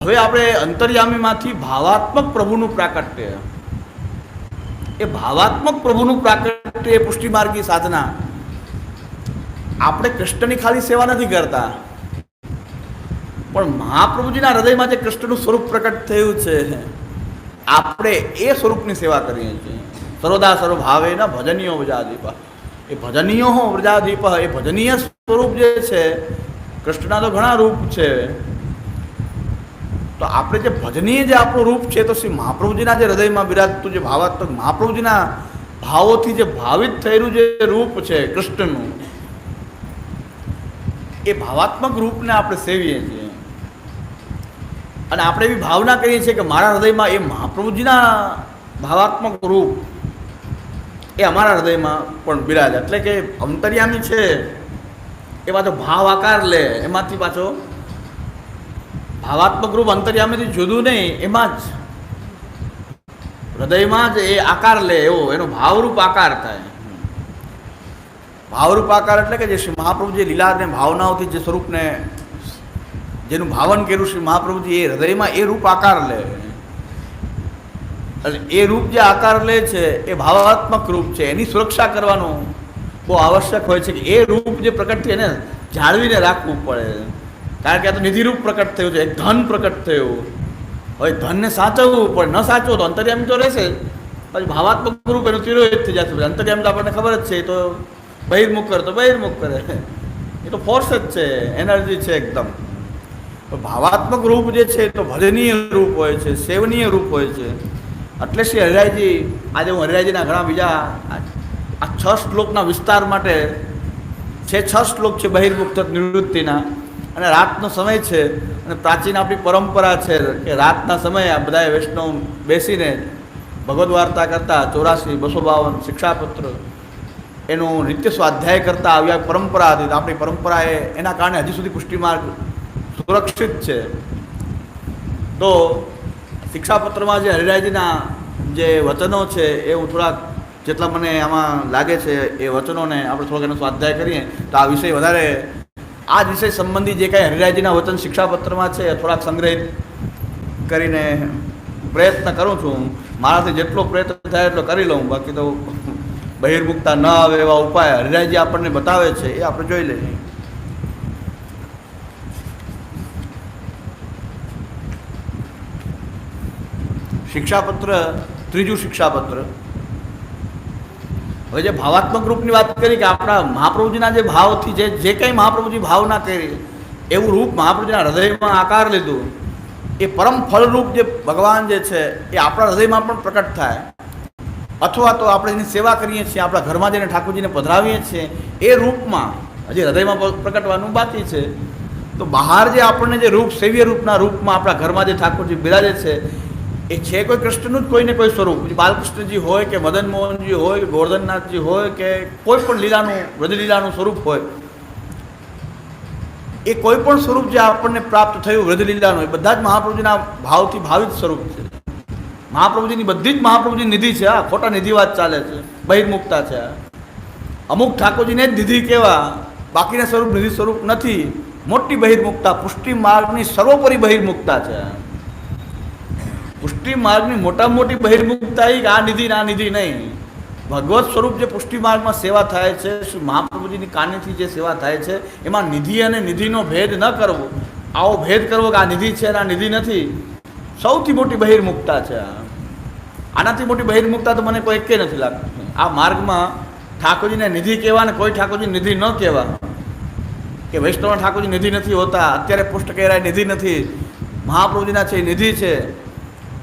હવે આપણે અંતર્યામીમાંથી ભાવાત્મક પ્રભુનું પ્રાકટ્ય, એ ભાવાત્મક પ્રભુનું પ્રાકટ્ય એ પુષ્ટિમાર્ગી સાધના. આપણે કૃષ્ણની ખાલી સેવા નથી કરતા, પણ મહાપ્રભુજીના હૃદયમાં જે કૃષ્ણનું સ્વરૂપ પ્રકટ થયું છે, આપણે એ સ્વરૂપની સેવા કરીએ છીએ. સર્વદા સર્વભાવે ન ભજનીયો વ્રજાદીપ, એ ભજનીયો વ્રજાદીપ, એ ભજનીય સ્વરૂપ જે છે, કૃષ્ણના તો ઘણા રૂપ છે, તો આપણે જે ભજનીય જે આપણું રૂપ છે, તો શ્રી મહાપ્રભુજીના જે હૃદયમાં બિરાજતું જે ભાવાત્મક મહાપ્રભુજીના ભાવોથી જે ભાવિત થયેલું જે રૂપ છે કૃષ્ણનું, એ ભાવાત્મક રૂપને આપણે સેવીએ છીએ. અને આપણે એવી ભાવના કરીએ છીએ કે મારા હૃદયમાં એ મહાપ્રભુજીના ભાવાત્મક રૂપ એ અમારા હૃદયમાં પણ બિરાજ. એટલે કે અંતર્યામી છે એ પાછો ભાવ આકાર લે, એમાંથી પાછો ભાવાત્મક રૂપ અંતર્યામીથી જુદું નહીં, એમાં જ હૃદયમાં જ એ આકાર લે, એવો એનો ભાવરૂપ આકાર થાય. ભાવરૂપ આકાર એટલે કે જે શ્રી મહાપ્રભુજી લીલા અને ભાવનાઓથી જે સ્વરૂપને જેનું ભાવન કર્યું શ્રી મહાપ્રભુજી, એ હૃદયમાં એ રૂપ આકાર લે. અને એ રૂપ જે આકાર લે છે એ ભાવાત્મક રૂપ છે, એની સુરક્ષા કરવાનું બહુ આવશ્યક હોય છે કે એ રૂપ જે પ્રકટ થયું એને જાળવીને રાખવું પડે. કારણ કે આ તો નિધિરૂપ પ્રકટ થયું છે, એક ધન પ્રકટ થયું. હવે ધનને સાચવવું પડે, ન સાચવો તો અંતર્યામી તો રહેશે, પછી ભાવાત્મક રૂપ એનું તિરોહિત થઈ જશે. અંતર્યામી તો આપણને ખબર જ છે, એ તો બહિર્મુખ કરે તો બહિર્મુખ કરે, એ તો ફોર્સ જ છે, એનર્જી છે એકદમ. ભાવાત્મક રૂપ જે છે તો ભજનીય રૂપ હોય છે, સેવનીય રૂપ હોય છે. એટલે શ્રી હરિરાયજી, આજે હું હરિરાયજીના ઘણા બીજા આ 6 શ્લોકના વિસ્તાર માટે છે, 6 શ્લોક છે બહિર્મુખ નિવૃત્તિના, અને રાતનો સમય છે, અને પ્રાચીન આપણી પરંપરા છે કે રાતના સમયે આ બધાએ વૈષ્ણવ બેસીને ભગવદ્ વાર્તા કરતા 84, 252 શિક્ષાપત્ર એનું નિત્ય સ્વાધ્યાય કરતા આવ્યા પરંપરા હતી. આપણી પરંપરા એના કારણે હજી સુધી પુષ્ટિમાર્ગ સુરક્ષિત છે. તો શિક્ષાપત્રમાં જે હરિરાયજીના જે વચનો છે એ હું થોડાક જેટલા મને આમાં લાગે છે એ વચનોને આપણે થોડોક એનો સ્વાધ્યાય કરીએ તો આ વિષય વધારે, આ જ વિષય સંબંધી જે કાંઈ હરિરાયજીના વચન શિક્ષાપત્રમાં છે એ થોડાક સંગ્રહિત કરીને પ્રયત્ન કરું છું. મારાથી જેટલો પ્રયત્ન થાય એટલો કરી લઉં. બાકી તો બહિર્મુખતા ન આવે એવા ઉપાય હરિરાયજી આપણને બતાવે છે, એ આપણે જોઈ લઈએ. શિક્ષાપત્ર, ત્રીજું શિક્ષાપત્ર. હવે જે ભાવાત્મક રૂપની વાત કરી કે આપણા મહાપ્રભુજીના જે ભાવથી જે કંઈ મહાપ્રભુજી ભાવના કરી એવું રૂપ મહાપ્રભુજીના હૃદયમાં આકાર લીધું, એ પરમ ફળરૂપ જે ભગવાન જે છે એ આપણા હૃદયમાં પણ પ્રકટ થાય. અથવા તો આપણે એની સેવા કરીએ છીએ, આપણા ઘરમાં જઈને ઠાકોરજીને પધરાવીએ છીએ, એ રૂપમાં હજી હૃદયમાં પ્રકટવાનું બાકી છે. તો બહાર જે આપણને જે રૂપ, સેવ્ય રૂપના રૂપમાં આપણા ઘરમાં જે ઠાકોરજી બિરાજે છે એ છે કોઈ કૃષ્ણનું જ કોઈને કોઈ સ્વરૂપ. બાલકૃષ્ણજી હોય કે મદન મોહનજી હોય કે ગોવર્ધનનાથજી હોય કે કોઈ પણ લીલાનું, વ્રજલીલાનું સ્વરૂપ હોય, એ કોઈ પણ સ્વરૂપ જે આપણને પ્રાપ્ત થયું વ્રજલીલાનું, એ બધા જ મહાપ્રભુજીના ભાવથી ભાવિત સ્વરૂપ છે. મહાપ્રભુજીની બધી જ મહાપ્રભુજીની નિધિ છે. આ ખોટા નિધિ વાત ચાલે છે, બહિર્મુખતા છે. અમુક ઠાકોરજીને જ નિધિ કહેવા, બાકીના સ્વરૂપ નિધિ સ્વરૂપ નથી. મોટી બહિર્મુખતા, પુષ્ટિ માર્ગની સર્વોપરી બહિર્મુખતા છે. પુષ્ટિ માર્ગની મોટામાં મોટી બહિર્મુખતા એ આ નિધિ ના નિધિ નહીં. ભગવત સ્વરૂપ જે પુષ્ટિ માર્ગમાં સેવા થાય છે, શ્રી મહાપ્રભુજીની કાનેથી જે સેવા થાય છે, એમાં નિધિ અને નિધિનો ભેદ ન કરવો. આવો ભેદ કરવો કે આ નિધિ છે અને આ નિધિ નથી, સૌથી મોટી બહિર્મુખતા છે. આનાથી મોટી બહિર્મુખતા તો મને કોઈ એકે નથી લાગતું. આ માર્ગમાં ઠાકોરજીને નિધિ કહેવા ને કોઈ ઠાકોરજી નિધિ ન કહેવા, કે વૈષ્ણવ ઠાકોરજી નિધિ નથી હોતા, અત્યારે પુષ્ટ કહેવાય નિધિ નથી, મહાપ્રભુજીના છે એ નિધિ છે,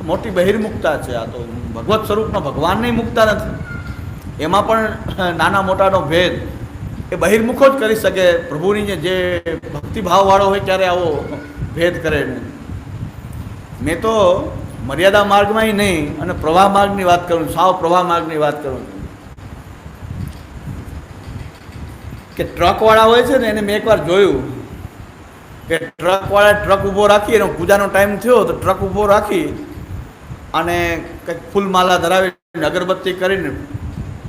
મોટી બહિર્મુખતા છે. આ તો ભગવત સ્વરૂપમાં ભગવાનને મુકતા નથી. એમાં પણ નાના મોટાનો ભેદ એ બહિર્મુખો જ કરી શકે. પ્રભુની જે ભક્તિભાવવાળો હોય ત્યારે આવો ભેદ કરે નહીં. મેં તો મર્યાદા માર્ગમાં નહીં અને પ્રવાહ માર્ગની વાત કરું, સાવ પ્રવાહ માર્ગની વાત કરું છું. કે ટ્રકવાળા હોય છે ને, એને મેં એકવાર જોયું કે ટ્રકવાળાએ ટ્રક ઊભો રાખી, એનો પૂજાનો ટાઈમ થયો તો ટ્રક ઊભો રાખી અને કંઈક ફૂલમાલા ધરાવીને અગરબત્તી કરીને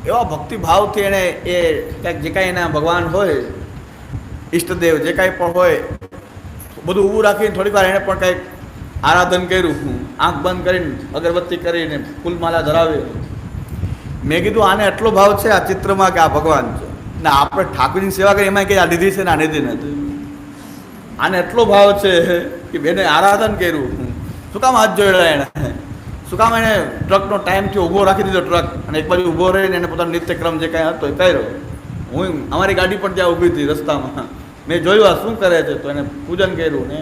એવા ભક્તિભાવથી એણે એ કંઈક જે કાંઈ એના ભગવાન હોય, ઈષ્ટદેવ જે કાંઈ પણ હોય, બધું ઊભું રાખીને થોડીક વાર એણે પણ કંઈક આરાધન કર્યું, આંખ બંધ કરીને અગરબત્તી કરીને ફૂલમાલા ધરાવી. મેં કીધું આને એટલો ભાવ છે આ ચિત્રમાં કે આ ભગવાન છે, ને આપણે ઠાકોરની સેવા કરી એમાં કે આ નિધિ છે ને આ નિધિ નથી. આને એટલો ભાવ છે કે બેને આરાધન કર્યું. શું કામ હાથ જોડ્યા એને? શું કામ એને ટ્રકનો ટાઈમથી ઊભો રાખી દીધો ટ્રક, અને એક બાજુ ઊભો રહીને એને પોતાનો નિત્યક્રમ જે કાંઈ હતો એ કર્યો. હું અમારી ગાડી પણ ત્યાં ઊભી હતી રસ્તામાં, મેં જોયું આ શું કરે છે, તો એને પૂજન કર્યું ને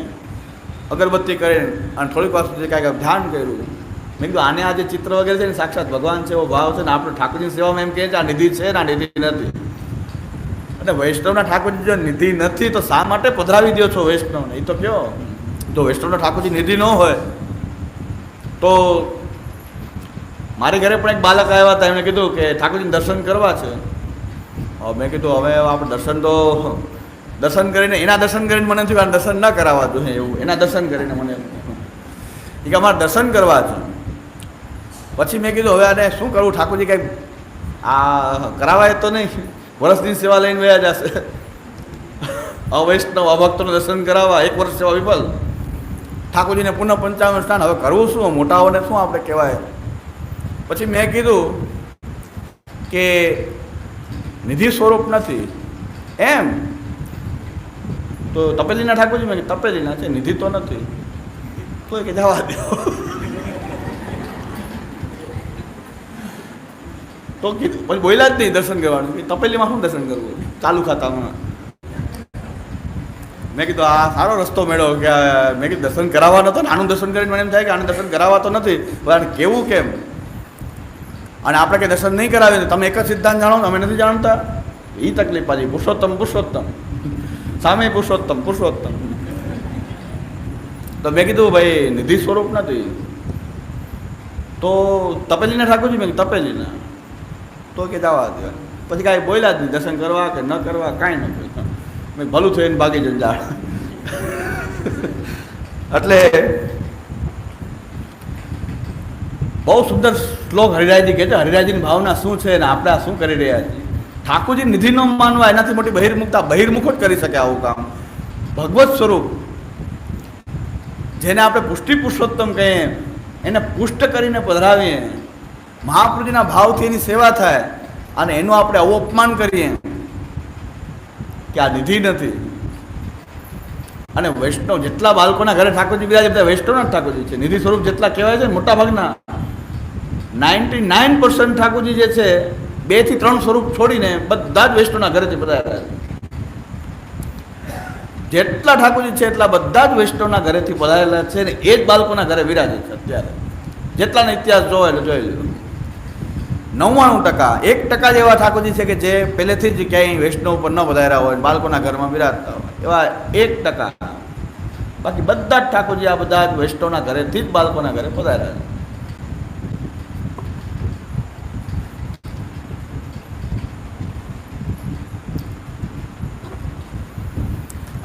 અગરબત્તી કરીને અને થોડીક વાર સુધી કાંઈક ધ્યાન કર્યું. મેં કીધું આને આ જે ચિત્ર વગેરે છે ને સાક્ષાત ભગવાન છે એવો ભાવ છે ને આપણે ઠાકોરની સેવામાં એમ કહે છે આ નિધિ છે ને આ નિધિ નથી. અને વૈષ્ણવના ઠાકોરજી જો નિધિ નથી તો શા માટે પધરાવી દો છો વૈષ્ણવને? એ તો કહો. જો વૈષ્ણવના ઠાકોરજી નિધિ ન હોય તો મારી ઘરે પણ એક બાળક આવ્યા હતા, એમણે કીધું કે ઠાકોરજીને દર્શન કરવા છે. મેં કીધું હવે આપણે દર્શન કરીને એના દર્શન કરીને મને થયું આ દર્શન ના કરાવવા જોઈએ એવું. એના દર્શન કરીને મને એ કે અમારે દર્શન કરવા છે. પછી મેં કીધું હવે આને શું કરવું? ઠાકોરજી કંઈક આ કરાવાય તો નહીં, વર્ષની સેવા લઈને વયા જશે. અવૈષ્ણવ અભક્તોનું દર્શન કરાવવા, 1 વર્ષ સેવા વિફલ. ઠાકોરજીને પુનઃ 55 સ્થાન, હવે કરવું શું? મોટાઓને શું આપણે કહેવાય? પછી મેં કીધું કે નિધિ સ્વરૂપ નથી એમ તો તપેલીના ઠાકોરજી, મેં તપેલીના છે, નિધિ તો નથી. તો કે જવા દો. તો કીધું પછી બોલ્યા જ નહીં દર્શન કરવાનું. તપેલીમાં શું દર્શન કરવું ચાલુ ખાતામાં? મેં કીધું આ સારો રસ્તો મેળવ્યો કે મેં કીધું દર્શન કરાવવા નતો ને આનું દર્શન કરીને મને એમ થાય કે આને દર્શન કરાવવા તો નથી, પણ કેવું કેમ? અને આપણે કંઈ દર્શન નહીં કરાવીએ તમે એક જ સિદ્ધાંત જાણો, અમે નથી જાણતા. એ તકલીફ પાછી. પુરુષોત્તમ પુરુષોત્તમ સામે પુરુષોત્તમ પુરુષોત્તમ. તો મેં કીધું ભાઈ નિધિ સ્વરૂપ નથી તો તપેલીના ઠાકોરજી, મેં તપેલીના. તો કે જવા દે. પછી કાંઈ બોલ્યા જ નહીં, દર્શન કરવા કે ન કરવા કાંઈ ન બોલ્યા. મેં ભલું થઈને ભાગી જંજાળ. એટલે બહુ સુંદર શ્લોક હરિરાયજી કહે છે. હરિરાયજીની ભાવના શું છે અને આપણે આ શું કરી રહ્યા છીએ? ઠાકોરજી નિધિ ન માનવા એનાથી મોટી બહિર્મુખ જ કરી શકે આવું કામ. ભગવત સ્વરૂપ જેને આપણે પુષ્ટિ પુરુષોત્તમ કહીએ એને પુષ્ટ કરીને પધરાવીએ, મહાપ્રભુજીના ભાવથી એની સેવા થાય અને એનું આપણે અવપમાન કરીએ કે આ નિધિ નથી. અને વૈષ્ણવ જેટલા બાળકોના ઘરે ઠાકોરજી બિરાજે બધા વૈષ્ણવના ઠાકોરજી છે. નિધિ સ્વરૂપ જેટલા કહેવાય છે મોટા ભાગના 99% ઠાકોરજી જે છે 2 થી 3 સ્વરૂપ છોડીને બધા જ વૈષ્ણવના ઘરેથી પધાર્યા છે. જેટલા ઠાકોરજી છે એટલા બધા જ વૈષ્ણવના ઘરેથી પધારેલા છે ને એ જ બાળકોના ઘરે વિરાજે છે અત્યારે. જેટલાનો ઇતિહાસ જોવા એટલે જોઈ લો. 99% 1% જ એવા ઠાકોરજી છે કે જે પહેલેથી જ ક્યાંય વૈષ્ણવ પર ન પધાર્યા હોય, બાળકોના ઘરમાં બિરાજતા હોય, એવા 1%. બાકી બધા જ ઠાકોરજી આ બધા જ વૈષ્ણવના ઘરેથી જ બાળકોના ઘરે પધાર્યા છે.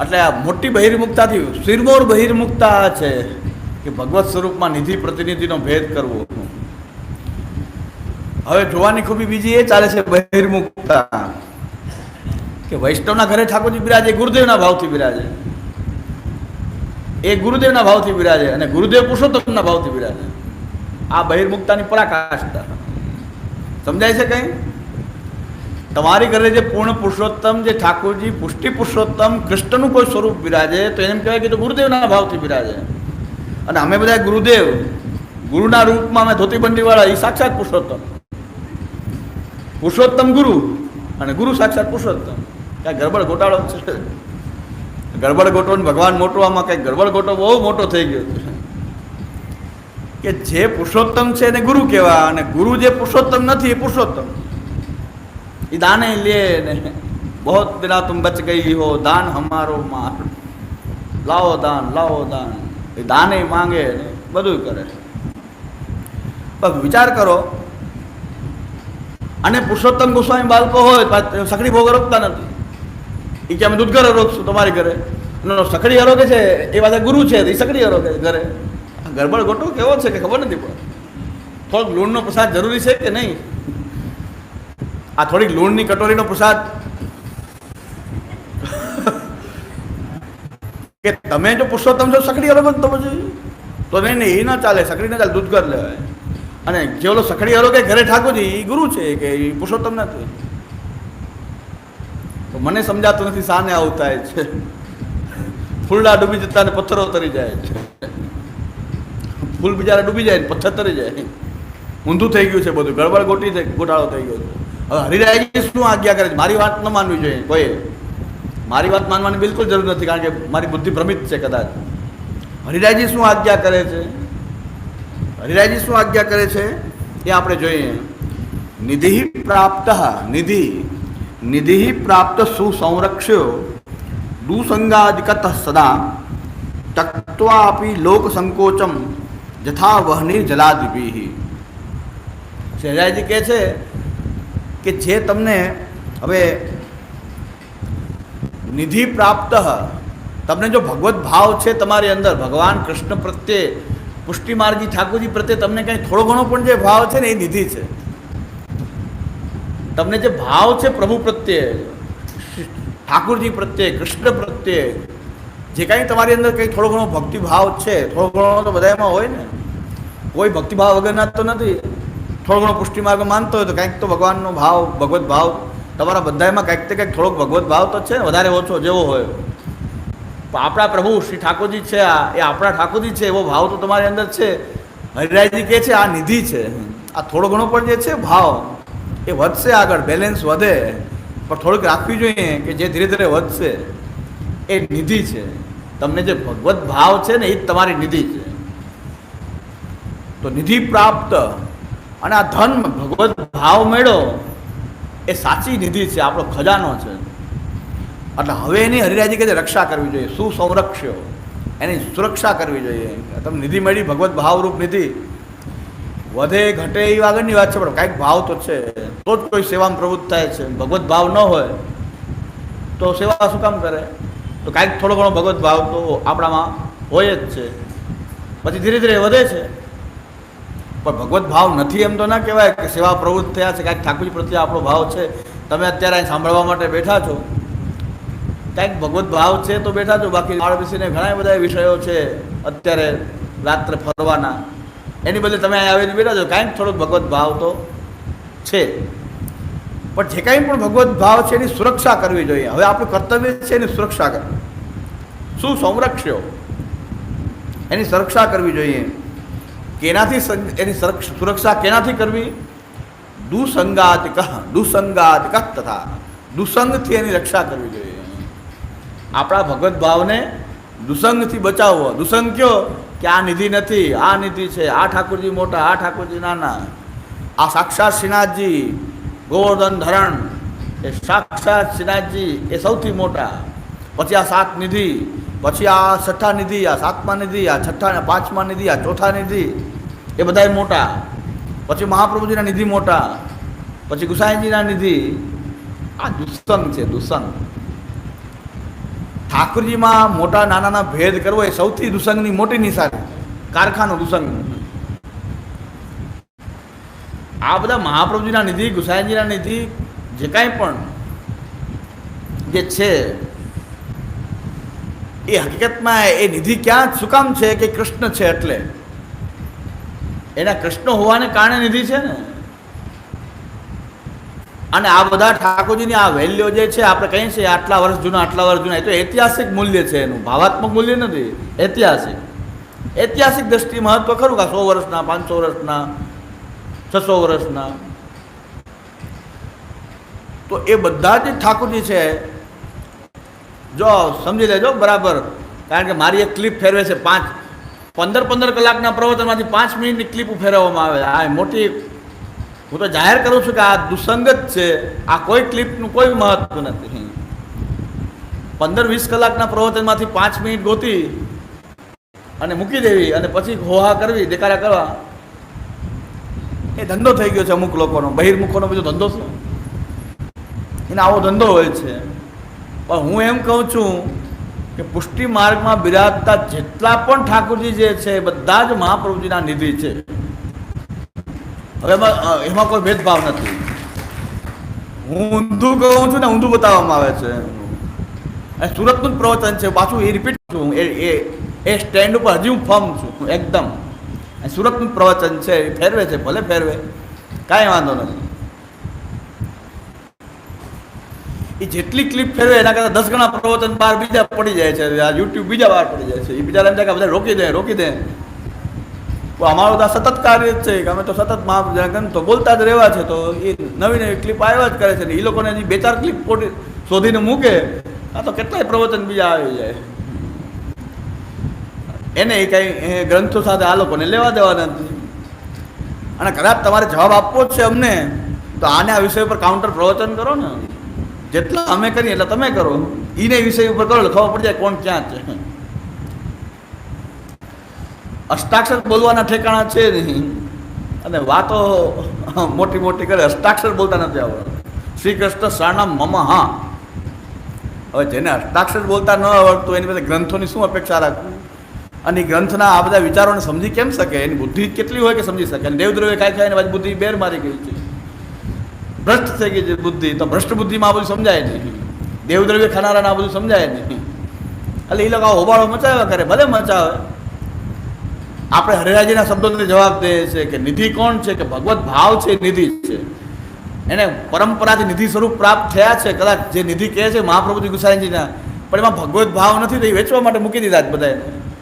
એટલે આ મોટી બહિર્મુખતાથી શિરમોર બહિર્મુખતા છે કે ભગવત સ્વરૂપમાં નિધિ પ્રતિનિધિનો ભેદ કરવો. હવે જોવાની ખૂબી બીજી એ ચાલે છે બહિર્મુખતા કે વૈષ્ણવના ઘરે ઠાકોરજી બિરાજે, ગુરુદેવના ભાવથી બિરાજે. એ ગુરુદેવના ભાવથી બિરાજે અને ગુરુદેવ પુરુષોત્તમના ભાવથી બિરાજે. આ બહિર્મુખતાની પરાકાષ્ઠા સમજાય છે કઈ? તમારી ઘરે જે પૂર્ણ પુરુષોત્તમ જે ઠાકોરજી પુષ્ટિ પુરુષોત્તમ કૃષ્ણનું કોઈ સ્વરૂપ બિરાજે તો એમ કહેવાય કે તો ગુરુદેવના ભાવથી બિરાજે. અને અમે બધા ગુરુદેવ, ગુરુના રૂપમાં અમે ધોતીબંડીવાળા, એ સાક્ષાત પુરુષોત્તમ. પુરુષોત્તમ ગુરુ અને ગુરુ સાક્ષાત પુરુષોત્તમ. કાંઈ ગરબડ ગોટાળો છે. ગરબડ ગોટો ને ભગવાન મોટો, આમાં કંઈક ગરબડ ગોટો બહુ મોટો થઈ ગયો છે કે જે પુરુષોત્તમ છે એને ગુરુ કહેવા અને ગુરુ જે પુરુષોત્તમ નથી એ પુરુષોત્તમ. એ દાને લે ને બહોત દિના તુમ બચ ગઈ હો, દાન હમારો માર, લાવો દાન લાવો દાન. એ દાને માંગે ને બધું કરે. પણ વિચાર કરો, અને પુરુષોત્તમ ગોસ્વામી બાળકો હોય સખડી ભોગ રોકતા નથી. એ કે અમે દૂધ ઘરે રોકશું તમારી ઘરે. સખડી હરોગે છે એ વાત ગુરુ છે, એ સખડી હરોગે ઘરે. ગરબડ ગોટો કેવો છે કે ખબર નથી પડે. થોડોક લૂણનો પ્રસાદ જરૂરી છે કે નહીં? આ થોડીક લૂણની કટોરીનો પ્રસાદ કે તમે જો પુરુષોત્તમ છો સખડી હરોગો તો પછી તો નહીં એ ન ચાલે, સખડી ન ચાલે, દૂધ ઘર લેવાય. અને જે ઓલો સખડી વાળો કે ઘરે ઠાકોરજી એ ગુરુ છે કે એ પુરુષોત્તમ નથી. તો મને સમજાતું નથી શાને આવું થાય છે. ફૂલડા ડૂબી જતા ને પથ્થરો તરી જાય છે. ફૂલ બિચારા ડૂબી જાય ને પથ્થર તરી જાય. ઊંધું થઈ ગયું છે બધું, ગડબડ ગોટાળો થઈ ગયો છે. હવે હરિરાયજી શું આજ્ઞા કરે છે? મારી વાત ન માનવી જોઈએ કોઈ. મારી વાત માનવાની બિલકુલ જરૂર નથી, કારણ કે મારી બુદ્ધિ ભ્રમિત છે કદાચ. હરિરાયજી શું આજ્ઞા કરે છે? હરિરાયજી શું આજ્ઞા કરે છે એ આપણે જોઈએ. નિધિ પ્રાપ્ત નિધિ પ્રાપ્ત સુસંરક્ષ્યો દુસંગાદિકત સદા તક્ત્વાપી લોક સંકોચમ જથા વહની જલાદિભિ. હરિરાયજી કહે છે કે જે તમને હવે નિધિ પ્રાપ્ત, તમને જો ભગવત ભાવ છે તમારી અંદર, ભગવાન કૃષ્ણ પ્રત્યે, પુષ્ટિ માર્ગી ઠાકોરજી પ્રત્યે તમને કંઈ થોડો ઘણો પણ જે ભાવ છે ને એ નિધિ છે. તમને જે ભાવ છે પ્રભુ પ્રત્યે, ઠાકોરજી પ્રત્યે, કૃષ્ણ પ્રત્યે, જે કાંઈ તમારી અંદર કંઈ થોડો ઘણો ભક્તિભાવ છે, થોડો ઘણો તો બધામાં હોય ને, કોઈ ભક્તિભાવ વગરના તો નથી. થોડો ઘણો પુષ્ટિ માર્ગ માનતો હોય તો કંઈક તો ભગવાનનો ભાવ, ભગવત ભાવ તમારા બધામાં કંઈક તો કંઈક થોડોક ભગવત ભાવ તો છે, વધારે ઓછો જેવો હોય. આપણા પ્રભુ શ્રી ઠાકોરજી છે, એ આપણા ઠાકોરજી છે, એવો ભાવ તો તમારી અંદર છે. હરિરાયજી કહે છે આ નિધિ છે. આ થોડો ઘણો પણ જે છે ભાવ એ વધશે, આગળ બેલેન્સ વધે, પણ થોડુંક રાખવી જોઈએ કે જે ધીરે ધીરે વધશે એ નિધિ છે. તમને જે ભગવત ભાવ છે ને એ જ તમારી નિધિ છે. તો નિધિ પ્રાપ્ત અને આ ધન ભગવત ભાવ મેળો એ સાચી નિધિ છે, આપણો ખજાનો છે. એટલે હવે એની હરિરાયજી કહે છે રક્ષા કરવી જોઈએ, સુસંરક્ષ્યો, એની સુરક્ષા કરવી જોઈએ. તમે નિધિ મળી, ભગવત ભાવરૂપ નિધિ, વધે ઘટે એ આગળની વાત છે, પણ કાંઈક ભાવ તો છે તો જ કોઈ સેવામાં પ્રવૃત્ત થાય છે. ભગવત ભાવ ન હોય તો સેવા શું કામ કરે? તો કાંઈક થોડો ઘણો ભગવત ભાવ તો આપણામાં હોય જ છે, પછી ધીરે ધીરે વધે છે. પણ ભગવત ભાવ નથી એમ તો ના કહેવાય કે સેવા પ્રવૃત્ત થયા છે, કાંઈક ઠાકોરજી પ્રત્યે આપણો ભાવ છે. તમે અત્યારે અહીં સાંભળવા માટે બેઠા છો, કાંઈક ભગવત ભાવ છે તો બેઠા છો. બાકી બાળ બેસીને ઘણા બધા વિષયો છે અત્યારે રાત્રે ફરવાના, એની બદલે તમે અહીં આવીને બેઠા છો, કાંઈક થોડોક ભગવત ભાવ તો છે. પણ જે કાંઈ પણ ભગવત ભાવ છે એની સુરક્ષા કરવી જોઈએ. હવે આપણું કર્તવ્ય છે એની સુરક્ષા કરવી. શું સંરક્ષ્યો, એની સુરક્ષા કરવી જોઈએ. કેનાથી એની સુરક્ષા કેનાથી કરવી? દુસંગાદિક તથા દુસંગથી એની રક્ષા કરવી જોઈએ. આપણા ભગવત ભાવને દુસંગથી બચાવવો. દુસંગ કયો કે આ નિધિ નથી, આ નિધિ છે, આ ઠાકોરજી મોટા, આ ઠાકોરજી નાના, આ સાક્ષાત શ્રીનાથજી ગોવર્ધન ધરણ, એ સાક્ષાત શ્રીનાથજી એ સૌથી મોટા. પછી આ સાત નિધિ, પછી આ છઠ્ઠા નિધિ, આ સાતમા નિધિ, આ છઠ્ઠા પાંચમા નિધિ, આ ચોથા નિધિ, એ બધા મોટા. પછી મહાપ્રભુજીના નિધિ મોટા, પછી ગુસાઈજીના નિધિ. આ દુસંગ છે, દુસંગ. ઠાકોરજીમાં મોટા નાનાના ભેદ કરવો એ સૌથી દુસંગની મોટી નિશાની, કારખાનો દુસંગ. આ બધા મહાપ્રભુજીના નિધિ, ગુસાઈજીના નિધિ, જે કાંઈ પણ જે છે એ હકીકતમાં એ નિધિ ક્યાં શું કામ છે કે કૃષ્ણ છે એટલે. એના કૃષ્ણ હોવાને કારણે નિધિ છે ને. અને આ બધા ઠાકોરજીની આ વેલ્યુ જે છે આપણે કહીએ છીએ આટલા વર્ષ જૂના, આટલા વર્ષ જૂના, એ તો ઐતિહાસિક મૂલ્ય છે એનું, ભાવાત્મક મૂલ્ય નથી, ઐતિહાસિક. ઐતિહાસિક દ્રષ્ટિએ મહત્વ ખરું કે 100 વર્ષના, 500 વર્ષના, 600 વર્ષના. તો એ બધા જ ઠાકોરજી છે. જો સમજી લેજો બરાબર, કારણ કે મારી એક ક્લિપ ફેરવે છે 15 કલાકના પ્રવચનમાંથી 5 મિનિટની ક્લિપ ફેરવવામાં આવે. આ મોટી, હું તો જાહેર કરું છું કે આ દુસંગત છે. આ કોઈ ક્લિપનું કોઈ મહત્વ નથી. 15-20 કલાકના પ્રવચનમાંથી 5 મિનિટ ગોતી અને મૂકી દેવી અને પછી હોહા કરવી, દેખાડા કરવા, એ ધંધો થઈ ગયો છે અમુક લોકોનો. બહિર્મુખોનો બીજો ધંધો છે, એને આવો ધંધો હોય છે. પણ હું એમ કહું છું કે પુષ્ટિ માર્ગમાં બિરાજતા જેટલા પણ ઠાકોરજી જે છે બધા જ મહાપ્રભુજીના નિધિ છે. હવે એમાં કોઈ ભેદભાવ નથી. હું ઊંધું કહું છું ને ઊંધું બતાવવામાં આવે છે. સુરતનું જ પ્રવચન છે પાછું, એ રિપીટ છું. એ એ સ્ટેન્ડ ઉપર હજી હું ફર્મ છું એકદમ. સુરતનું પ્રવચન છે, એ ફેરવે છે, ભલે ફેરવે, કાંઈ વાંધો નથી. એ જેટલી ક્લિપ ફેરવે એના કરતાં 10 ગણા પ્રવચન બહાર બીજા પડી જાય છે. આ યુટ્યુબ બીજા બહાર પડી જાય છે. એ બીજા એમ થાય કે બધા રોકી દે. અમારું તો સતત કાર્ય જ છે કે અમે તો સતત મહાપ્રજન તો બોલતા જ રહેવા છે. તો એ નવી નવી ક્લિપ આવ્યા જ કરે છે ને એ લોકોને હજી 2-4 ક્લિપ શોધીને મૂકે, આ તો કેટલાય પ્રવચન બીજા આવી જાય. એને કંઈ ગ્રંથો સાથે આ લોકોને લેવા દેવાના નથી. અને કદાચ તમારે જવાબ આપવો જ છે અમને, તો આને આ વિષય ઉપર કાઉન્ટર પ્રવચન કરો ને. જેટલા અમે કરીએ એટલે તમે કરો, એને વિષય ઉપર કરો એટલે ખબર પડી જાય કોણ ક્યાં છે. અષ્ટાક્ષર બોલવાના ઠેકાણા છે નહીં અને વાતો મોટી મોટી કરે. અષ્ટાક્ષર બોલતા નથી આવડતું. શ્રી કૃષ્ણ શરણમ મમ. હા, હવે જેને અષ્ટાક્ષર બોલતા ન આવડતું એની પાસે ગ્રંથોની શું અપેક્ષા રાખવી? અને ગ્રંથના આ બધા વિચારોને સમજી કેમ શકે? એની બુદ્ધિ કેટલી હોય કે સમજી શકે? અને દેવદ્રવ્ય ખાઈ એને પાછી બુદ્ધિ બેર મારી ગઈ છે, ભ્રષ્ટ થઈ ગઈ છે બુદ્ધિ. તો ભ્રષ્ટ બુદ્ધિમાં આ બધું સમજાય નહીં. દેવદ્રવ્ય ખાનારાને આ બધું સમજાય નહીં. એટલે એ લોકો હોબાળો મચાવ્યા કરે. ભલે મચાવે. આપણે હરિરાજીના શબ્દોને જવાબ દઈએ છીએ કે નિધિ કોણ છે? કે ભગવત ભાવ છે, નિધિ છે. એને પરંપરાથી નિધિ સ્વરૂપ પ્રાપ્ત થયા છે. કદાચ જે નિધિ કહે છે મહાપ્રભુજી ગુસાઈજીના, પણ એમાં ભગવત ભાવ નથી. તો એ વેચવા માટે મૂકી દીધા જ બધાએ,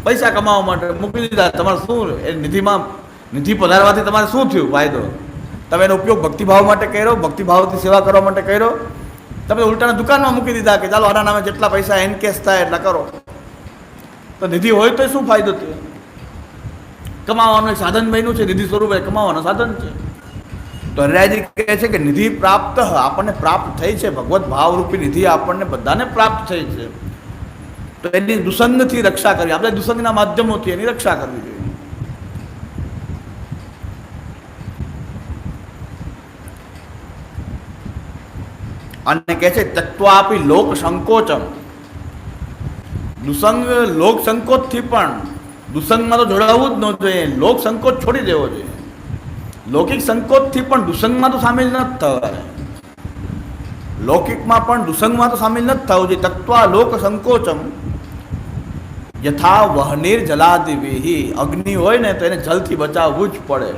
પૈસા કમાવા માટે મૂકી દીધા. તમારે શું એ નિધિમાં નિધિ પધારવાથી તમારે શું થયું ફાયદો? તમે એનો ઉપયોગ ભક્તિભાવ માટે કર્યો, ભક્તિભાવથી સેવા કરવા માટે કર્યો. તમે ઉલટાના દુકાનમાં મૂકી દીધા કે ચાલો આના નામે જેટલા પૈસા એનકેશ થાય એટલા કરો. તો નિધિ હોય તો શું ફાયદો થયો? કમાવાનું એક સાધન બન્યું છે. નિધિ સ્વરૂપે કમાવાનું સાધન છે. તો હરિરાયજી કહે છે કે નિધિ પ્રાપ્ત આપણને પ્રાપ્ત થઈ છે. ભગવત ભાવરૂપી નિધિ આપણને બધાને પ્રાપ્ત થઈ છે. તો એની દુસંગથી રક્ષા કરવી, આપણે દુસંગના માધ્યમોથી એની રક્ષા કરવી જોઈએ. અને કહે છે તત્વા આપી લોક સંકોચમ. દુસંગ લોક સંકોચથી પણ દુસંગમાં તો જોડાવવું જ ન જોઈએ. લોક સંકોચ છોડી દેવો જોઈએ. લૌકિક સંકોચથી પણ દુસંગમાં તો સામેલ ન થવાય. લૌકિકમાં પણ દુસંગમાં તો સામેલ ન થવું જોઈએ. તત્વા લોક સંકોચમ યથા વહનીર જલાદિવિહી. અગ્નિ હોય ને તો એને જલથી બચાવવું જ પડે.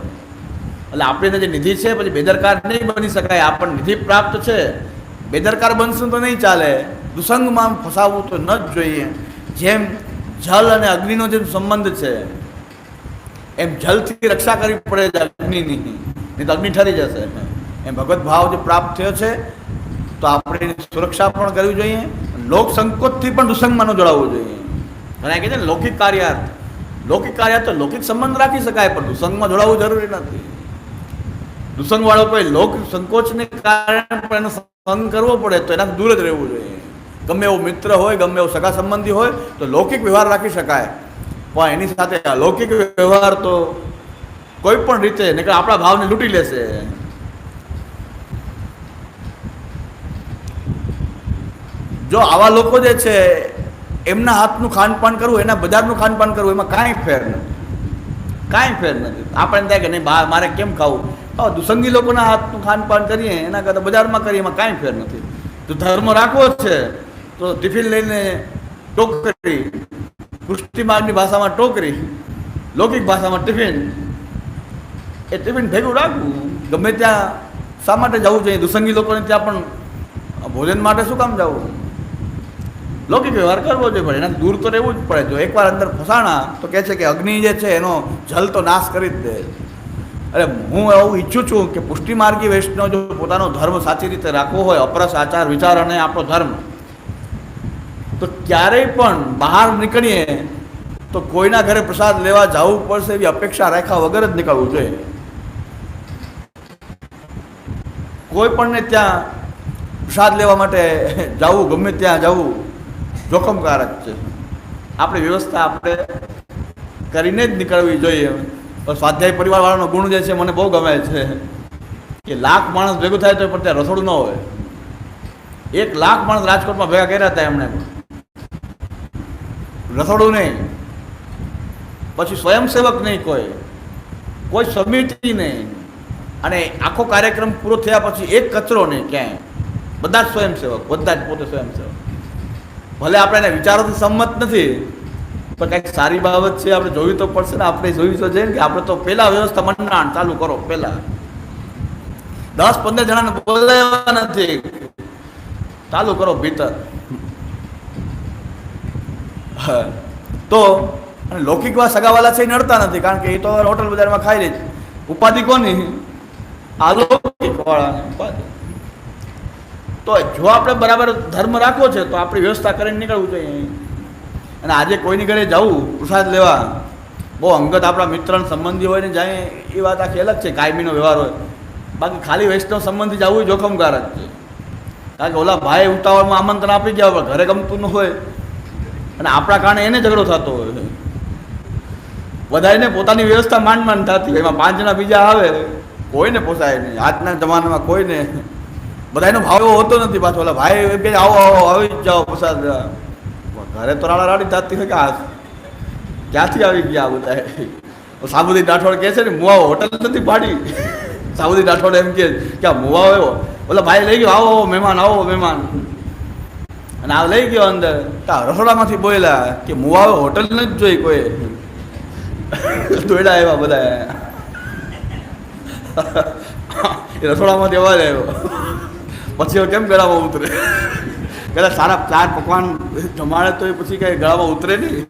એટલે આપણે જે નિધિ છે પછી બેદરકાર નહીં બની શકાય. આપણને નિધિ પ્રાપ્ત છે, બેદરકાર બનશું તો નહીં ચાલે. દુસંગમાં ફસાવવું તો ન જ જોઈએ. જેમ જલ અને અગ્નિનો જે સંબંધ છે એમ જલથી રક્ષા કરવી પડે છે અગ્નિની, નહીં તો અગ્નિ ઠરી જશે. એમ ભગવત ભાવ જે પ્રાપ્ત થયો છે તો આપણે એની સુરક્ષા પણ કરવી જોઈએ. લોક સંકોચથી પણ દુસંગમાં ન જોડાવવું જોઈએ. ઘણા કહે છે ને લૌકિક કાર્યાર્થ. લૌકિક કાર્યાર્થ તો લૌકિક સંબંધ રાખી શકાય, પણ દુસંગમાં જોડાવવું જરૂરી નથી. દુસંગ વાળો કોઈ લોક સંકોચને કારણે પણ એનો સંગ કરવો પડે તો એનાથી દૂર જ રહેવું જોઈએ. ગમે એવો મિત્ર હોય, ગમે એવો સગા સંબંધી હોય તો લૌકિક વ્યવહાર રાખી શકાય, પણ એની સાથે અલૌકિક વ્યવહાર તો કોઈ પણ રીતે નહીં કે આપણા ભાવને લૂંટી લેશે. જો આવા લોકો જે છે એમના હાથનું ખાનપાન કરવું, એના બજારનું ખાનપાન કરવું, એમાં કાંઈ ફેર નથી. કાંઈ ફેર નથી. આપણે થાય કે નહીં મારે કેમ ખાવું? દુસંગી લોકોના હાથનું ખાનપાન કરીએ એના કરતાં બજારમાં કરીએ એમાં કાંઈ ફેર નથી. તો ધર્મ રાખવો જ છે તો ટિફિન લઈને ટોકરી, પુષ્ટિ માર્ગની ભાષામાં ટોકરી, લૌકિક ભાષામાં ટિફિન, એ ટિફિન ભેગું રાખવું. ગમે ત્યાં શા માટે જવું જોઈએ? દુસંગી લોકોને ત્યાં પણ ભોજન માટે શું કામ જવું? લૌકિક વ્યવહાર કરવો જોઈએ, પણ એનાથી દૂર તો રહેવું જ પડે. જો એકવાર અંદર ફસાણા તો કહે છે કે અગ્નિ જે છે એનો જલ તો નાશ કરી જ દે. અરે હું એવું ઈચ્છું છું કે પુષ્ટિમાર્ગી વૈષ્ણવ જો પોતાનો ધર્મ સાચી રીતે રાખવો હોય, અપરસ આચાર વિચાર અને આપણો ધર્મ, તો ક્યારેય પણ બહાર નીકળીએ તો કોઈના ઘરે પ્રસાદ લેવા જવું પડશે એવી અપેક્ષા રાખ્યા વગર જ નીકળવું જોઈએ. કોઈ પણને ત્યાં પ્રસાદ લેવા માટે જવું, ગમે ત્યાં જવું જોખમકારક છે. આપણી વ્યવસ્થા આપણે કરીને જ નીકળવી જોઈએ. સ્વાધ્યાય પરિવારવાળાનો ગુણ જે છે મને બહુ ગમે છે કે 1,00,000 માણસ ભેગું થાય તો પણ ત્યાં રસોડું ન હોય. 1,00,000 માણસ રાજકોટમાં ભેગા કર્યા હતા એમણે, રસોડું નહીં, પછી સ્વયંસેવક નહીં, કોઈ સમિતિ નહીં, અને આખો કાર્યક્રમ પૂરો થયા પછી એક કચરો નહીં ક્યાંય. બધા જ સ્વયંસેવક, બધા જ પોતે સ્વયંસેવક. ભલે આપણે એને વિચારોથી સંમત નથી, પણ પણ કંઈક સારી બાબત છે, આપણે જોવી તો પડશે ને. આપણે જોવી તો છે ને કે આપણે તો પહેલા વ્યવસ્થા મંડાણ ચાલુ કરો. પહેલા 10-15 જણાને બોલાવ્યા નથી, ચાલુ કરો ભીતર. તો લૌકિકમાં સગાવાલા છે નડતા નથી, કારણ કે એ તો હોટલ બજારમાં ખાઈ લે છે. ઉપાધિ કોની? અલૌકિક વાળાને ઉપાધિ. તો જો આપણે બરાબર ધર્મ રાખવો છે તો આપણી વ્યવસ્થા કરીને નીકળવું જોઈએ. અને આજે કોઈની ઘરે જવું પ્રસાદ લેવા, બહુ અંગત આપણા મિત્ર સંબંધી હોય ને જાય એ વાત આખી અલગ છે, કાયમીનો વ્યવહાર હોય. બાકી ખાલી વૈષ્ણવ સંબંધી જવું જોખમકારક છે, કારણ કે ઓલા ભાઈ ઉતાવળમાં આમંત્રણ આપી ગયા હોય, ઘરે ગમતું ન હોય અને આપણા કારણે એને ઝઘડો થતો હોય. બધાને પોતાની વ્યવસ્થા માંડ થતી હોય, એમાં 5 જણા બીજા આવે, કોઈને પોસાય નહીં. આજના જમાનામાં કોઈને બધાનો ભાવ એવો હોતો નથી. પાછો ઓલા ભાઈ કે આવો આવો આવી જ જાઓ પ્રસાદ. ઘરે તો રાડી થતી હોય કે આ ક્યાંથી આવી ગયા બધા. સાબુદી રાઠોડ કહે છે ને, મુવાઓ હોટલ નથી પાડી. સાબુદી રાઠોડ એમ કે આ મુવાઓ એવો, ઓલા ભાઈ લઈ ગયો, આવો આવો મહેમાન, આવો મહેમાન. અને આ લઈ ગયો અંદર, રસોડામાંથી બોલ્યા કે મુવાઓ હોટલ નથી જોઈ કોઈ. દોડ્યા એવા બધા, રસોડામાંથી અવાજ આવ્યો. પછી કેમ ગળામાં ઉતરે? કદાચ સારા 4 પકવાન જમાડે તો એ પછી કઈ ગળામાં ઉતરે નહીં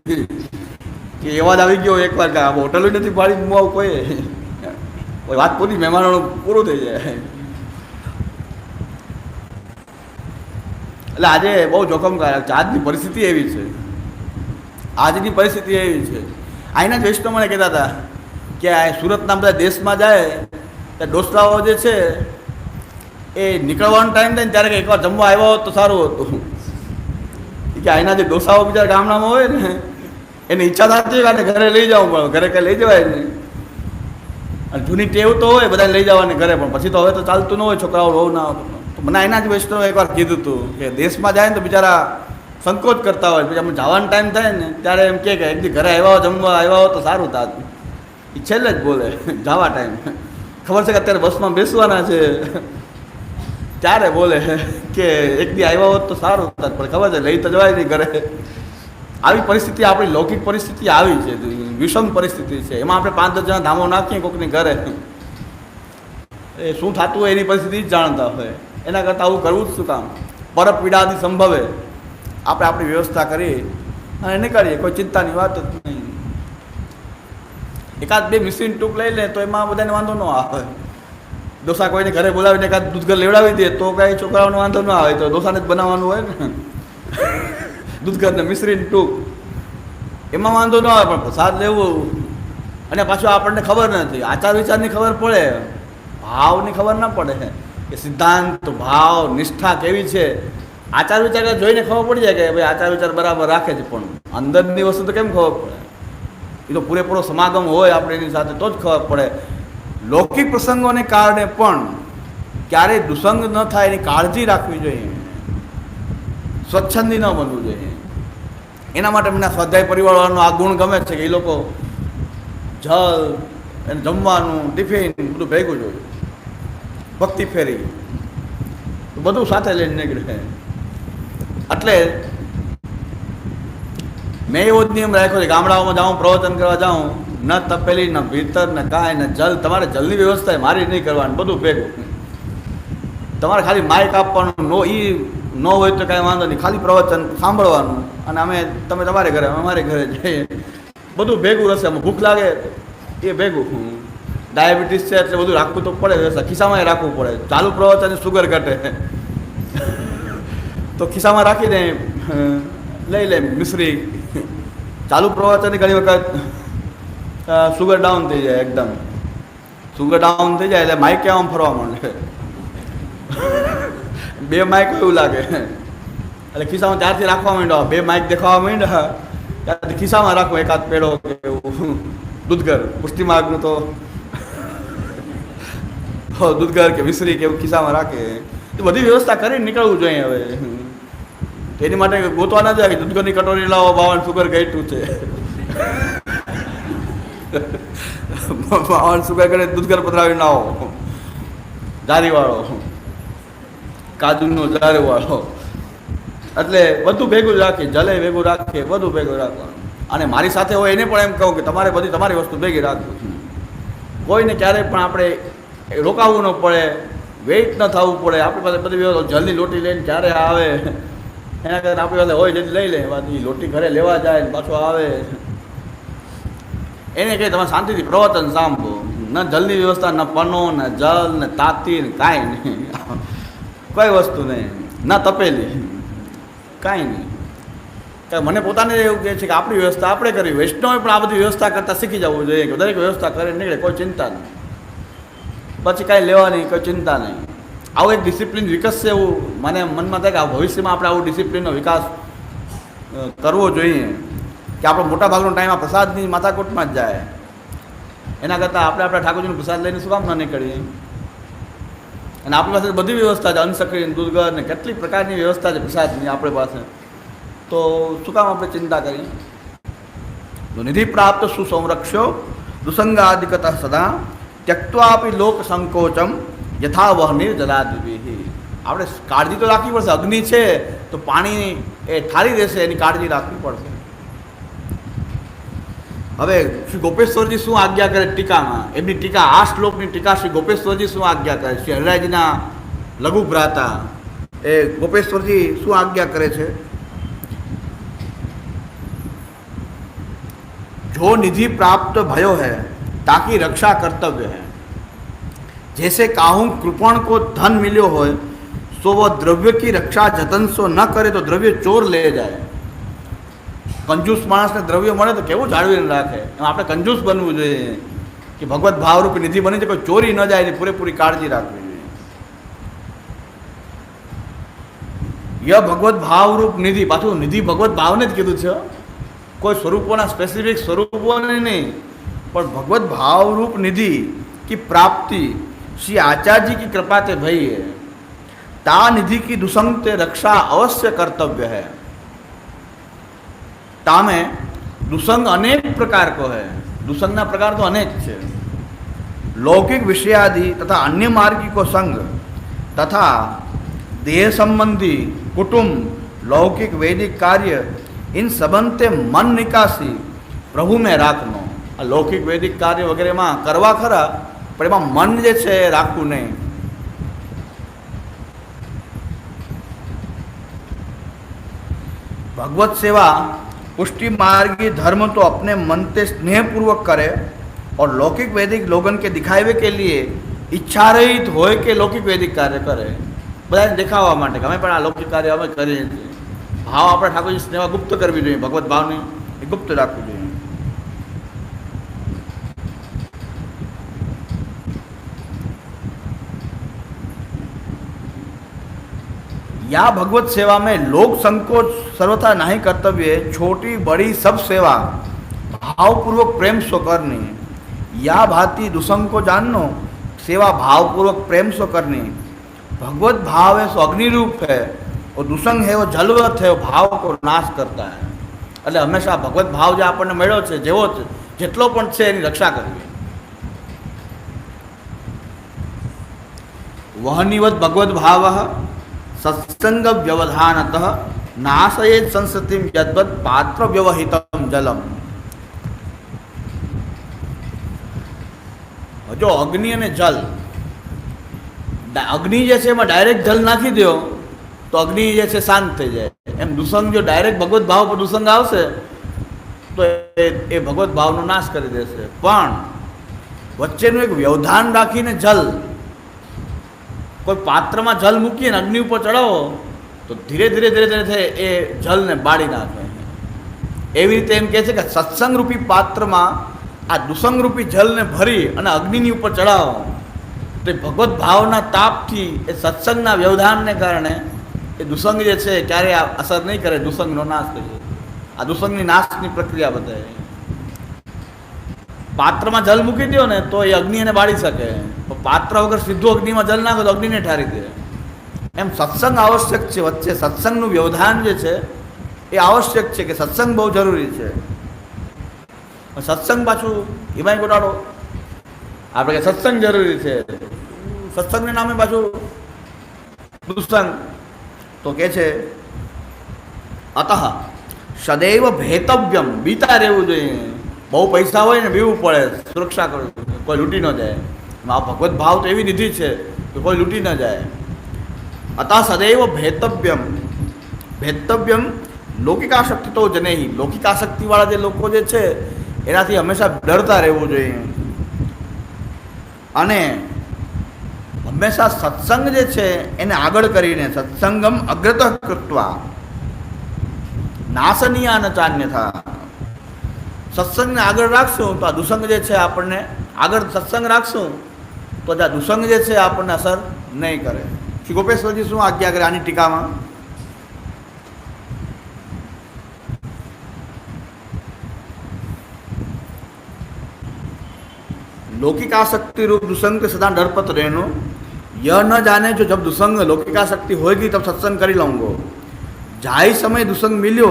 કે અવાજ આવી ગયો એકવાર કે આ હોટલ નથી પાડી મુવાવ કોઈ વાત પૂરી, મહેમાનોનું પૂરું થઈ જાય. એટલે આજે બહુ જોખમકારક છે. આજની પરિસ્થિતિ એવી છે, આજની પરિસ્થિતિ એવી છે. અહીંના જ વૈષ્ણવ મને કહેતા હતા કે આ સુરતના બધા દેશમાં જાય ત્યાં ડોસરાઓ જે છે એ નીકળવાનો ટાઈમ થાય ને ત્યારે એકવાર જમવા આવ્યો હોત તો સારું હતું. કે અહીંના જે ડોસાઓ બીજા ગામડામાં હોય ને એની ઈચ્છા થતી હોય કે ઘરે લઈ જવું, પણ ઘરે કંઈ લઈ જવાય નહીં. અને જૂની ટેવ તો હોય બધાને લઈ જવાની ઘરે, પણ પછી તો હવે તો ચાલતું ન હોય, છોકરાઓ બહુ ના. તો મને અહીંના જ વૈષ્ણવ એકવાર કીધું હતું કે દેશમાં જાય ને તો બિચારા સંકોચ કરતા હોય, પછી અમે જવાનો ટાઈમ થાય ને ત્યારે એમ કે એક દી ઘરે આવ્યા હો, જમવા આવ્યા હો તો સારું થાત. એ છેલ્લે જ બોલે જવા ટાઈમ. ખબર છે કે અત્યારે બસમાં બેસવાના છે ત્યારે બોલે કે એક દી આવ્યા હોત તો સારું થાત, પણ ખબર છે લઈ તો જવાય નહીં ઘરે. આવી પરિસ્થિતિ આપણી લૌકિક પરિસ્થિતિ આવી છે, વિષમ પરિસ્થિતિ છે. એમાં આપણે 5-10 જણા ધામો નાખીએ કોઈકની ઘરે, એ શું થતું હોય એની પરિસ્થિતિ જ જાણતા હોય. એના કરતાં આવું કરવું જ શું કામ? પર પીડાથી સંભવે આપણે આપણી વ્યવસ્થા કરી અને નીકળીએ, કોઈ ચિંતાની વાત જ નહીં. 1-2 મિસિંગ ટૂંક લઈ લે તો એમાં બધાને વાંધો ન આવે. ડોસા કોઈને ઘરે બોલાવીને એકાદ દૂધઘર લેવડાવી દે તો કાંઈ છોકરાઓને વાંધો ન આવે, તો ડોસાને જ બનાવવાનું હોય ને. દૂધઘર ને મિશ્રી ટૂંક એમાં વાંધો ન આવે, પણ પ્રસાદ લેવું. અને પાછું આપણને ખબર નથી, આચાર વિચારની ખબર પડે, ભાવની ખબર ના પડે કે સિદ્ધાંત, ભાવ, નિષ્ઠા કેવી છે. આચાર વિચાર જોઈને ખબર પડી જાય કે ભાઈ આચાર વિચાર બરાબર રાખે છે, પણ અંદરની વસ્તુ તો કેમ ખબર પડે? એ તો પૂરેપૂરો સમાગમ હોય આપણે એની સાથે તો જ ખબર પડે. લૌકિક પ્રસંગોને કારણે પણ ક્યારેય દુસંગ ન થાય એની કાળજી રાખવી જોઈએ, સ્વચ્છંદી ન બનવું જોઈએ. એના માટે મને સ્વાધ્યાય પરિવારવાળાનો આ ગુણ ગમે છે કે એ લોકો જલ એને જમવાનું ટિફિન બધું ભેગું જોયું, ભક્તિ ફેરી બધું સાથે લઈને નીકળે. એટલે મેં એવો જ નિયમ રાખ્યો છે, ગામડાઓમાં જાઉં પ્રવચન કરવા જાઉં, ન તપેલી ન ભીતર ને કાંઈ ને જલ, તમારે જલની વ્યવસ્થા મારી નહીં કરવાની, બધું ભેગું. તમારે ખાલી માઇક આપવાનું, એ ન હોય તો કાંઈ વાંધો નહીં, ખાલી પ્રવચન સાંભળવાનું અને અમે તમે તમારે ઘરે અમે અમારે ઘરે જઈએ, બધું ભેગું રહેશે. અમે ભૂખ લાગે એ ભેગું, ડાયાબિટીસ છે એટલે બધું રાખવું તો પડે, ખિસ્સામાં રાખવું પડે. ચાલુ પ્રવચન સુગર ઘટે તો ખિસ્સામાં રાખીને લઈ લે મિશ્રી. ચાલુ પ્રવચનની ઘણી વખત સુગર ડાઉન થઈ જાય, એકદમ સુગર ડાઉન થઈ જાય એટલે માઇક આમ ફરવા માંડે. 2 માઇક એવું લાગે એટલે ખિસ્સામાં ત્યારથી રાખવા માંડ્યા, 2 માઇક દેખાવા માંડ્યા ત્યારથી ખિસ્સામાં રાખવું. એકાદ પેડો કે એવું દૂધઘર પુષ્ટિ માર્ગનું તો દૂધઘર કે મિશ્રી કે એવું ખિસ્સામાં રાખે. એ બધી વ્યવસ્થા કરીને નીકળવું જોઈએ. હવે એની માટે ગોતવા ના જાય કે દૂધઘરની કટોરી લાવો, 52 સુગર ઘટ્યું છે. 52 સુગર કરે દૂધઘર પધરાવી ના આવો, જારીવાળો કાજુનો જારીવાળો. એટલે બધું ભેગું રાખીએ, જલે ભેગું રાખીએ, બધું ભેગું રાખવાનું. અને મારી સાથે હોય એને પણ એમ કહું કે તમારે બધી તમારી વસ્તુ ભેગી રાખવું. કોઈને ક્યારેય પણ આપણે રોકાવું ન પડે, વેઇટ ન થવું પડે. આપણી પાસે બધી વ્યવસ્થા, જલ્દી લોટી લઈને ક્યારે આવે એના કરતાં આપણી પાસે હોય જલ્દી લઈ લે, બાકી લોટી ઘરે લેવા જાય પાછો આવે. એને કહે તમે શાંતિથી પ્રવચન સાંભળો, ન જલની વ્યવસ્થા, ન પનો, ન જલ, ને તાતી, ને કાંઈ નહીં, કોઈ વસ્તુ નહીં, ન તપેલી, કાંઈ નહીં. કારણ મને પોતાને એવું કહે છે કે આપણી વ્યવસ્થા આપણે કરવી. વૈષ્ણવે પણ આ બધી વ્યવસ્થા કરતાં શીખી જવું જોઈએ કે દરેક વ્યવસ્થા કરીને નીકળે, કોઈ ચિંતા નહીં, પછી કાંઈ લેવા નહીં, કોઈ ચિંતા નહીં. આવું એક ડિસિપ્લિન વિકસશે એવું મને મનમાં થાય કે આ ભવિષ્યમાં આપણે આવું ડિસિપ્લિનનો વિકાસ કરવો જોઈએ કે આપણો મોટાભાગનો ટાઈમ આ પ્રસાદની માથાકૂટમાં જ જાય. એના કરતાં આપણે આપણા ઠાકોરજીનો પ્રસાદ લઈને શું કામ ન નીકળીએ? અને આપણી પાસે બધી વ્યવસ્થા છે, અન્નસક્રી, દૂધગર ને કેટલી પ્રકારની વ્યવસ્થા છે પ્રસાદની આપણી પાસે, તો શું કામ આપણે ચિંતા કરીએ? નિધિ પ્રાપ્ત સુસંરક્ષ્યો દુસંગાદિકત સદા ત્યક્ત્વાપી લોક સંકોચમ યથા વહનિર જલાદ્વિભિ. આપણે કાળજી તો રાખવી પડશે. અગ્નિ છે તો પાણી એ ઠારી દેશે, એની કાળજી રાખવી પડશે. હવે શ્રી ગોપેશ્વરજી શું આજ્ઞા કરે ટીકામાં? એમની ટીકા, આ શ્લોકની ટીકા શ્રી ગોપેશ્વરજી શું આજ્ઞા કરે? શ્રી હરિરાયજીના લઘુ ભ્રાતા એ ગોપેશ્વરજી શું આજ્ઞા કરે છે? जो निधि प्राप्त भयो है ताकि रक्षा कर्तव्य है. जैसे काहू कृपण को धन मिलो हो सो वह द्रव्य की रक्षा जतन सो न करे तो द्रव्य चोर ले जाए. कंजूस माणसने द्रव्य મળે તો કેવું જાળવીને રાખે. એમ આપણે કંજૂસ બનવું જોઈએ કે ભગવત ભાવરૂપી નિધિ બની છે, કોઈ ચોરી ન જાય એની પૂરેપૂરી કાળજી રાખવી જોઈએ. ય ભગવત ભાવરૂપ નિધિ, પાછું નિધિ ભગવત ભાવને જ કીધું છે, કોઈ સ્વરૂપોના સ્પેસિફિક સ્વરૂપોને નહીં, પણ ભગવત भावरूप निधि की प्राप्ति श्री आचार्य जी की कृपा से भई है. ता निधि की दुसंग ते रक्षा अवश्य कर्तव्य है. तामे दुसंग अनेक प्रकार को है. दुसंगना प्रकार तो अनेक है. लौकिक विषयादि तथा अन्य मार्गी को संग तथा देह संबंधी कुटुंब लौकिक वैदिक कार्य इन सबंते मन निकासी प्रभु में રાખનો. આ લૌકિક વૈદિક કાર્ય વગેરેમાં કરવા ખરા, પણ એમાં મન જે છે એ રાખવું નહીં. भगवत सेवा पुष्टि मार्गी धर्म तो अपने मन से स्नेहपूर्वक करे और लौकिक वैदिक लोगन के दिखावे के लिए इच्छा रहित होए के लौकिक वैदिक कार्य करे. બધાને દેખાવા માટે કે અમે પણ આ લૌકિક કાર્ય અમે કરીએ છીએ. ભાવ આપણે ઠાકોરજી સ્નેહા ગુપ્ત કરવી જોઈએ, ભગવત ભાવની એ ગુપ્ત રાખવી જોઈએ. या भगवत सेवा में लोक संकोच सर्वथा नहीं कर्तव्य. छोटी बड़ी सब सेवा भावपूर्वक प्रेम सो करनी. या भांति दुसंग को जाननो, सेवा भावपूर्वक प्रेम सो करनी. भगवत भाव है सो अग्नि रूप है और दुसंग है वो जलवत है, वो भाव को नाश करता है. એટલે હંમેશા ભગવત ભાવ જે આપણને મળ્યો છે જેવો જેટલો પણ છે એની રક્ષા કરવી. વહનિવત ભગવત ભાવ સત્સંગ વ્યવધાનત નાશયેત સંસતિ યદ્વત પાત્ર વ્યવહિતમ જલમ. જો અગ્નિ અને જલ, અગ્નિ જે છે એમાં ડાયરેક્ટ જલ નાખી દો તો અગ્નિ જે છે શાંત થઈ જાય. એમ દુસંગ જો ડાયરેક્ટ ભગવત ભાવ પર દુસંગ આવશે તો એ ભગવત ભાવનો નાશ કરી દેશે. પણ વચ્ચેનું એક વ્યવધાન રાખીને જલ, કોઈ પાત્રમાં જલ મૂકીને અગ્નિ ઉપર ચડાવો તો ધીરે ધીરે ધીરે ધીરે એ જલને બાળી નાખે. એવી રીતે એમ કહે છે કે સત્સંગ રૂપી પાત્રમાં આ દુસંગ રૂપી જલને ભરી અને અગ્નિની ઉપર ચડાવો તો એ ભગવત ભાવના તાપથી એ સત્સંગના વ્યવધાનને કારણે એ દુસંગ જે છે ક્યારેય અસર નહીં કરે, દુસંગનો નાશ થશે. આ દુસંગની નાશની પ્રક્રિયા બતાવે. પાત્રમાં જલ મૂકી દો ને તો એ અગ્નિ એને બાળી શકે, પાત્ર વગર સીધું અગ્નિમાં જલ નાખો તો અગ્નિને ઠારી દે. એમ સત્સંગ આવશ્યક છે. વચ્ચે સત્સંગનું વ્યવધાન જે છે એ આવશ્યક છે, કે સત્સંગ બહુ જરૂરી છે. સત્સંગ પાછું એમાંય ગોટાળો. આપણે કે સત્સંગ જરૂરી છે, સત્સંગને નામે પાછું દુસંગ. તો કે છે અતઃ સદૈવ ભેતવ્યમ, બીતા રહેવું જોઈએ. બહુ પૈસા હોય ને બીવું પડે, સુરક્ષા કરવી, કોઈ લૂંટી ન જાય. આ ભગવત ભાવ તો એવી નિધિ છે કે કોઈ લૂંટી ન જાય. અતઃ સદૈવ ભેતવ્યમ, ભેતવ્યમ લૌકિકાશક્તિ તો જ નહીં. લૌકિકાશક્તિવાળા જે લોકો જે છે એનાથી હંમેશા ડરતા રહેવું જોઈએ. અને હંમેશા સત્સંગ જે છે એને આગળ કરીને, સત્સંગમ અગ્રત કૃત્વા નાસનીયા ન ચાન્યથા. સત્સંગને આગળ રાખશું તો આ દુસંગ જે છે આપણને આગળ, સત્સંગ રાખશું તો આ દુસંગ જે છે આપણને અસર નહીં કરે. શ્રી ગોપેશ્વરજી શું આજ્ઞા કરે આની ટીકામાં? लौकिकाशक्ति रूप दुसंग से सदा डरपत रहनो, यह न जाने जो जब दुसंग लौकिकाशक्ति होगी तब सत्संग कर लूँगो. जाई समय दुसंग मिल्यो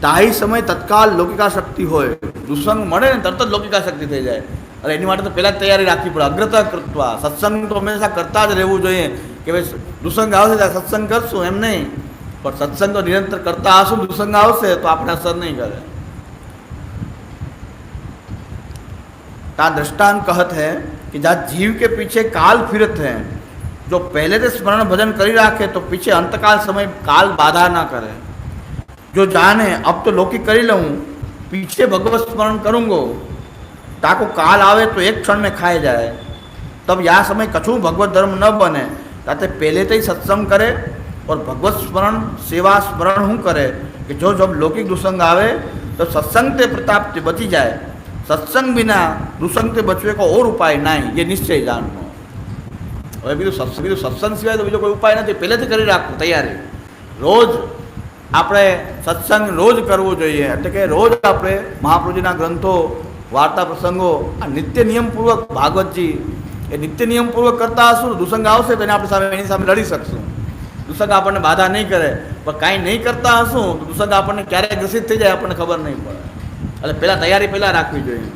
ताही समय तत्काल लौकिकाशक्ति होय. दुसंग મળે ને તરત જ લૌકિકાશક્તિ થઈ જાય. અરે એની માટે તો પહેલાં જ તૈયારી રાખવી પડે. અગ્રતા કૃત્વા, સત્સંગ તો હંમેશા કરતા જ રહેવું જોઈએ કે ભાઈ દુસંગ આવશે ત્યારે સત્સંગ કરશું એમ નહીં, પણ સત્સંગ તો નિરંતર કરતા હશું. દુસંગ આવશે તો આપણે અસર નહીં કરે. का दृष्टांत कहत है कि जहाँ जीव के पीछे काल फिरत है, जो पहले से स्मरण भजन करी राखे तो पीछे अंतकाल समय काल बाधा ना करे. जो जाने अब तो लौकिक करी लूँ, पीछे भगवत स्मरण करूँगो, ताको काल आवे तो एक क्षण में खाए जाए, तब यह समय कछू भगवत धर्म न बने. ताते पहले तो ही सत्संग करे और भगवत स्मरण सेवा स्मरण हूँ करे कि जो जब लौकिक दुसंग आवे तो सत्संग ते प्रताप से बची जाए. सत्संग बिना दुसंग से बचवे को और उपाय नहीं, ये निश्चय जानो. હવે બીજું સત્સંગ સિવાય તો બીજો કોઈ ઉપાય નથી. પહેલેથી કરી રાખવું તૈયારી. રોજ આપણે સત્સંગ રોજ કરવો જોઈએ. એટલે કે રોજ આપણે મહાપ્રભુજીના ગ્રંથો, વાર્તા પ્રસંગો આ નિત્ય નિયમપૂર્વક, ભાગવતજી એ નિત્ય નિયમપૂર્વક કરતા હશું. દુસંગ આવશે તો એને આપણે સામે એની સામે લડી શકશું. દુસંગ આપણને બાધા નહીં કરે. પણ કાંઈ નહીં કરતા હશું તો દુસંગ આપણને ક્યારેય ગ્રસિત થઈ જાય આપણને ખબર નહીં પડે. એટલે પહેલાં તૈયારી પહેલાં રાખવી જોઈએ.